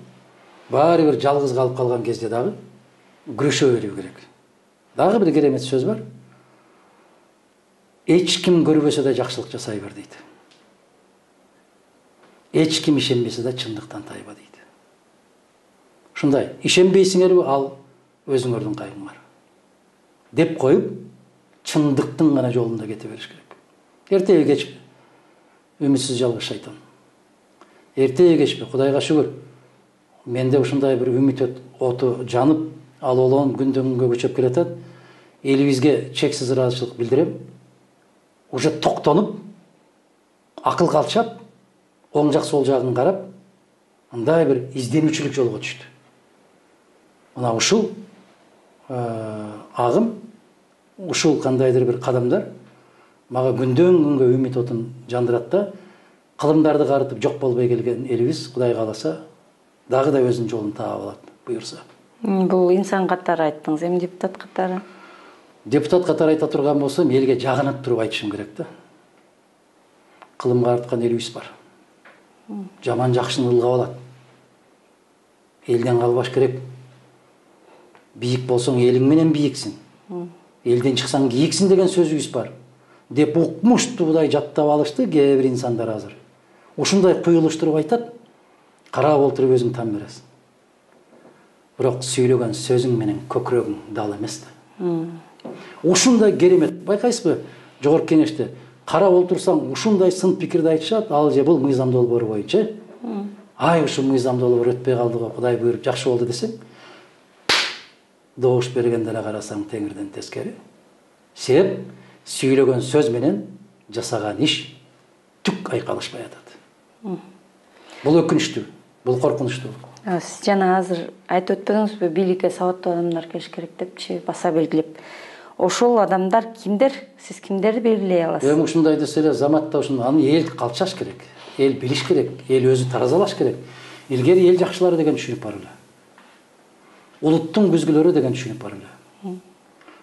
баары бир жалгыз калып калган кезде дагы күрөшө берүү керек. Дагы бир керемет сөз бар. Эч ким көрбөсө да жакшылык жасай бер дейт. Эч ким ишенбесе да чындыктан тайба дейт. Ушундай, ишенбейсиңерби, ал өзүңөрдүн кайгыңар. Деп коюп, чындыктын гана жолунда кете бериш керек. Эртеби кечпи, үмүтсүз жалгыз шайтан. Эртеби кечпи, Кудайга шүгүр. Менде ушундай бир үмүт оту жанып, ал олон күндөн күнгө көчөп келатат. Элибизге чексиз ыраазычылык билдирем. Уже токтонуп, акыл калчап, оң жак сол жагын карап, андай бир изденүүчүлүк жолго түштү. Мына ушул агым, ушул кандайдыр бир кадамдар мага күндөн күнгө үмүт отун жандырат да, кылымдарды карытып жок болбой келген элибиз Кудай кааласа дагы да өзүнүн жолун таап алат, буюрса. Бул инсан катары айттыңыз, эми депутат катары? Депутат катары айта турган болсом, элге жагынып туруп айтышым керек да. Кылым карыткан элибиз бар. Жаман жакшыны ылгап алат. Элден калбаш керек. Бийик болсоң элиң менен бийиксиң. Элден чыксаң кийиксиң деген сөзүбүз бар. Деп укмуштуудай жаттап алышты кээ бир инсандар азыр. Ушундай куюлуштуруп айтат, карап олтуруп өзүң тан бересиң. Бирок сүйлөгөн сөзүң менен көкүрөгүң дал эмес да. Ушундай керемет, байкайсызбы? Жогорку кеңеште карап олтурсаң ушундай сын пикирди айтышат, ал же бул мыйзам долбоору боюнча. Ай, ушул мыйзам долбоор өтпөй калды го, Кудай буйруп жакшы болду десең, добуш бергенде эле карасаң теңирден тескери. Себеп сүйлөгөн сөз менен жасаган иш түк айкалышпай атат. Бул өкүнүчтүү, бул коркунучтуу. Сиз жана азыр айтып өтпөдүңүзбү, бийликке сабаттуу адамдар келиш керек депчи, баса белгилеп. Ошол адамдар кимдер? Сиз кимдерди белгилей аласыз? Эми ушундай десе эле заматта ушуну аны эл калчаш керек. Эл билиш керек, эл өзү таразалаш керек. Илгери эл жакшылары деген түшүнүк бар эле. Улуттун күзгүлөрү деген түшүнүк бар эле.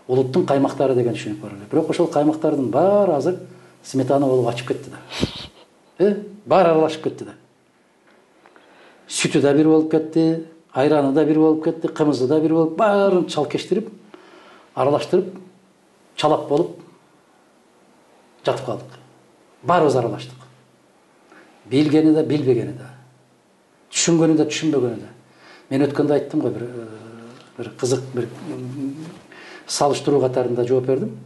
Улуттун каймактары деген түшүнүк бар эле. Бирок ошол каймактардын баары азыр сметана болуп ачып кетти да. Баары аралашып кетти да. Сүтү да бир болуп кетти, айраны да бир болуп кетти, кымызы да бир болуп, баарын чалкештирип, аралаштырып, чалап болуп жатып калдык. Баарыбыз аралаштык. Билгени да, билбегени да. Түшүнгөнү да, түшүнбөгөнү да. Мен өткөндө айттым го, бир кызык бир салыштыруу катарында жооп бердим.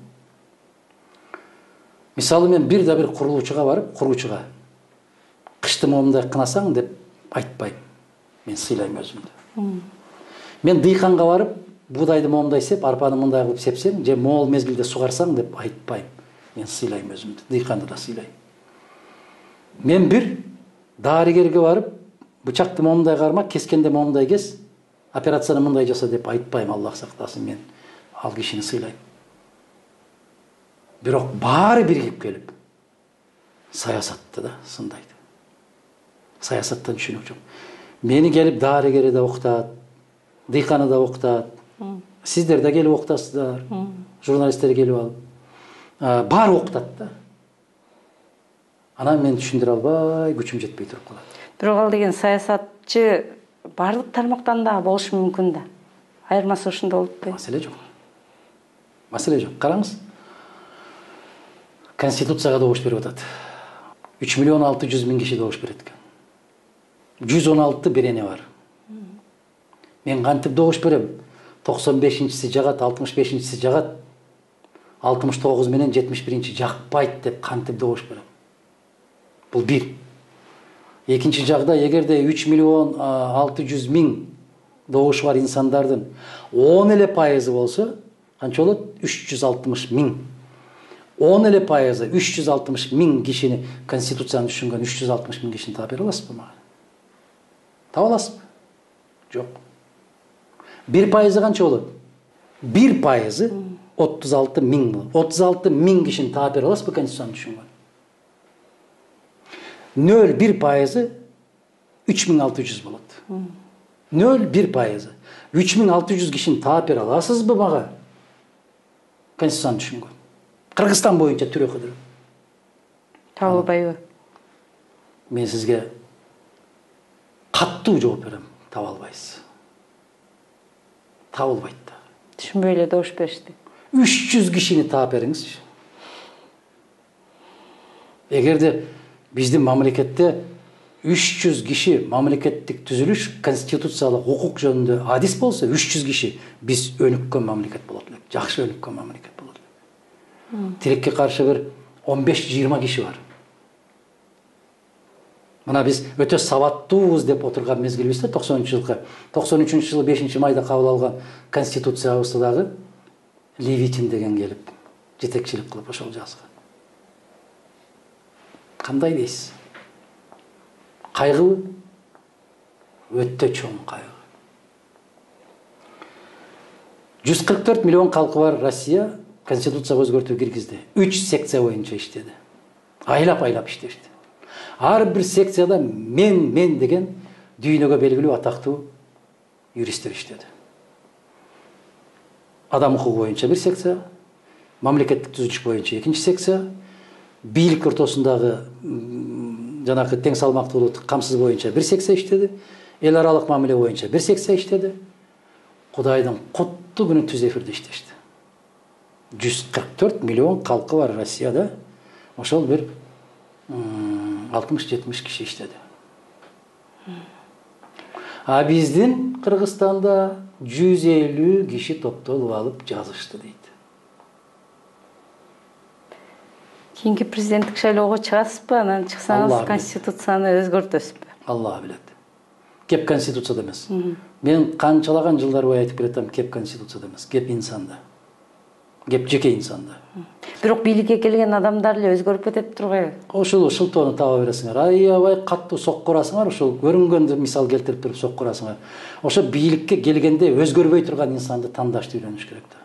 Мисалы мен бир курулуучуга барып, куруучуга кышты момундай кынасаң деп айтпайм. Мен сыйлайм өзүмдү. Мен дыйканга барып, буудайды момундай сеп, арпаны мындай кылып сепсең, же могул мезгилде сугарсаң деп айтпайм. Мен сыйлайм өзүмдү. Дыйканды да сыйлайм. Мен бир дарыгерге барып, бычакты момундай карма, кескенде момундай кес, операцияны мындай жаса деп айтпайм, Аллах сактасын, мен ал кишини сыйлайм. Бирок баары биригип келип саясатты да сындайды. Саясаттан түшүнүк жок. Мени келип дарыгери да уктат, дыйканы да уктат. Сиздер да келип уктасыздар. Журналисттер келип алып. Баары уктат да. Анан мен түшүндүрө албай, күчүм жетпей туруп калат. Бирок ал деген саясатчы бардык тармактан да болушу мүмкүн да. Айырмасы ушунда болуп атпайбы? Маселе жок. Маселе жок. Караңыз. Конституцияга добуш берип атат. 3.600.000 киши добуш берет экен. 116 берене бар. Мен кантип добуш берем? 95-си жагат, 65-си жагат, 69 менен 71-чи жакпайт деп кантип добуш берем? Бул бир. Экинчи жагда, эгерде 3.600.000 добушу бар инсандардын 10 эле пайызы болсо, канча болот? 360.000. 10 эле пайызы 360.000 кишини, конституцияны түшүнгөн 360.000 кишини таап бере аласызбы мага? Таба аласызбы? Жок. 1 пайызы канча болот? 1 пайызы 36.000 болот. 36.000 кишини таап бере аласызбы конституцияны түшүнгөн? 0,1 пайызы 3.600 болот. 0,1 пайызы 3.600 кишини таап бере аласызбы мага? Конституцияны түшүнгөн. Кыргызстан боюнча түрөкөдүр. Таба албайбы? Мен сизге каттуу жооп берем, таба албайсыз. Табылбайт да. Түшүнбөй эле добуш беришти. 300 кишини таап бериңизчи. Эгерде биздин мамлекетте 300 киши мамлекеттик түзүлүш, конституциялык укук жөнүндө адис болсо, 300 киши биз өнүккөн мамлекет болот элек. Жакшы өнүккөн мамлекет болот элек. Тилекке каршы бир 15-20 киши бар. Мына биз өтө сабаттуубуз деп отурган мезгилибизде 93-жылы 5-майда кабыл алган конституциябызды дагы Левитин деген келип жетекчилик кылып ошол жазган. Кандай дейсиз? Кайгыбы? Өтө чоң кайгы. 144 миллион калкы бар Россия конституцияга өзгөртүү киргизди. 3 секция боюнча иштеди. Айлап иштешти. Ар бир секцияда мен деген дүйнөгө белгилүү атактуу юристтер иштеди. Адам укугу боюнча бир секция, мамлекеттик түзүлүш боюнча экинчи секция, бийлик ортосундагы жанакы тең салмактуулукту камсыз боюнча бир секция иштеди, эл аралык мамиле боюнча бир секция иштеди. Кудайдын куттуу күнү түз эфирде иштешти. 144 миллион калкы бар Россияда, ошол бир 60-70 киши иштеди. А биздин Кыргызстанда 150 киши топтолуп алып жазышты дейт. Кийинки президенттик шайлоого чыгасызбы? Анан чыксаңыз конституцияны өзгөртөсүзбү? Алла билет. Кеп конституцияда эмес. Мен канчалаган жылдар бою айтып келатам, кеп конституцияда эмес, кеп инсанда. Кеп жеке инсанда. Бирок бийликке келген адамдар эле өзгөрүп кетип турбайбы? Ошол шылтоону таба бересиңер. Аябай каттуу сокко урасыңар, ошол көрүнгөндү мисал келтирип туруп сокко урасыңар. Ошо бийликке келгенде өзгөрбөй турган инсанды тандашты үйлөнүш керек да.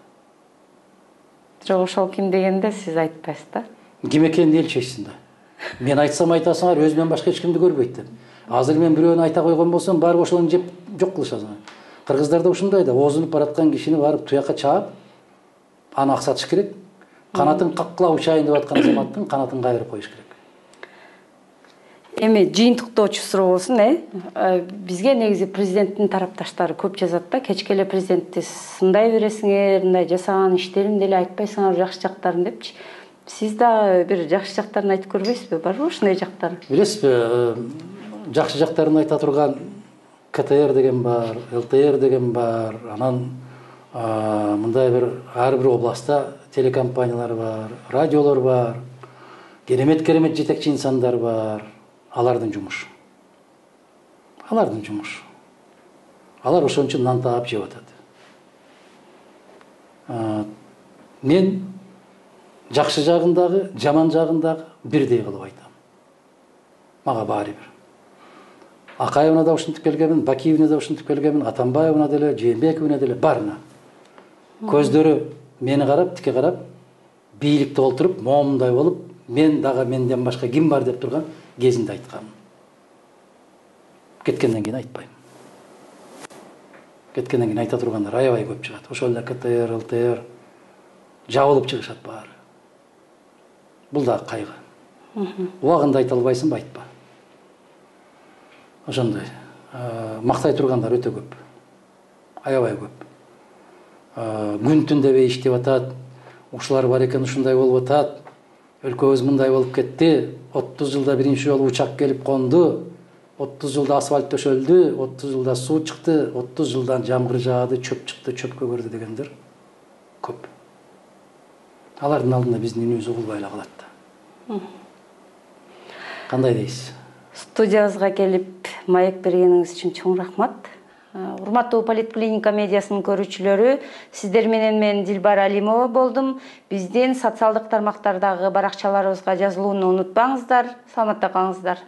Бирок ошол ким дегенде сиз айтпайсыз да? Ким экенин эл чечсин да. Мен айтсам айтасыңар, өзүмөн башка эч кимди көрбөйт деп. Азыр мен бирөөнү айта койгон болсом, барып ошону жеп жок кылышасыңар. Кыргыздарда ушундай да, оозунуп бараткан кишини барып туякка чаап, аны аксатыш керек. Канатын каккыла учайын деп аткан азаматтын канатын кайрып коюш керек. Эми жыйынтыктоочу суроо болсун, бизге негизи президенттин тарапташтары көп жазат да, кечке эле президентти сындай бересиңер, мындай жасаган иштерин деле айтпайсыңар, жакшы жактарын депчи. Сиз да бир жакшы жактарын айтып көрбөйсүзбү? Барбы ушундай жактары? Билесизби, жакшы жактарын айта турган КТР деген бар, ЛТР деген бар, анан мындай бир ар бир областта телекомпаниялар бар, радиолор бар, керемет жетекчи инсандар бар. Алардын жумушу. Алар ошончо нан таап жеп атат. Мен жакшы жагындагы, жаман жагындагы бирдей кылып айтам. Мага баары бир. Акаевна да ушинтип келгенмин, Бакиевна да ушинтип келгенмин, Атамбаевна деле, Жээнбековна деле барына. Көздөрү мени карап, тике карап, бийликте олтуруп, момундай болуп, мен дагы менден башка ким бар деп турган кезинде айткам. Кеткенден кийин айтпайм. Кеткенден кийин айта тургандар аябай көп чыгат. Ошол эле КТР, ЛТР жабылып чыгышат баары. Бул дагы кайгы. Убагында айта албайсыңбы, айтпа. Ошондой. Мактай тургандар өтө көп. Аябай көп. Күн түн дебей иштеп атат. Ушулар бар экен, ушундай болуп атат. Өлкөбүз мындай болуп кетти. 30 жылда биринчи жолу учак келип конду. 30 жылда асфальт төшөлдү, 30 жылда суу чыкты, 30 жылдан жамгыр жаады, чөп чыкты, чөп көгөрдү дегендер көп. Алардын алдында биздин үнүбүз угулбай эле калат да. Кандай дейсиз? Студиябызга келип маек бергениңиз үчүн чоң рахмат. Урматтуу Политклиника медиасынын көрүүчүлөрү, сиздер менен мен Дилбар Алимова болдум. Биздин социалдык тармактардагы баракчаларыбызга жазылууну унутпаңыздар. Саламатта калыңыздар.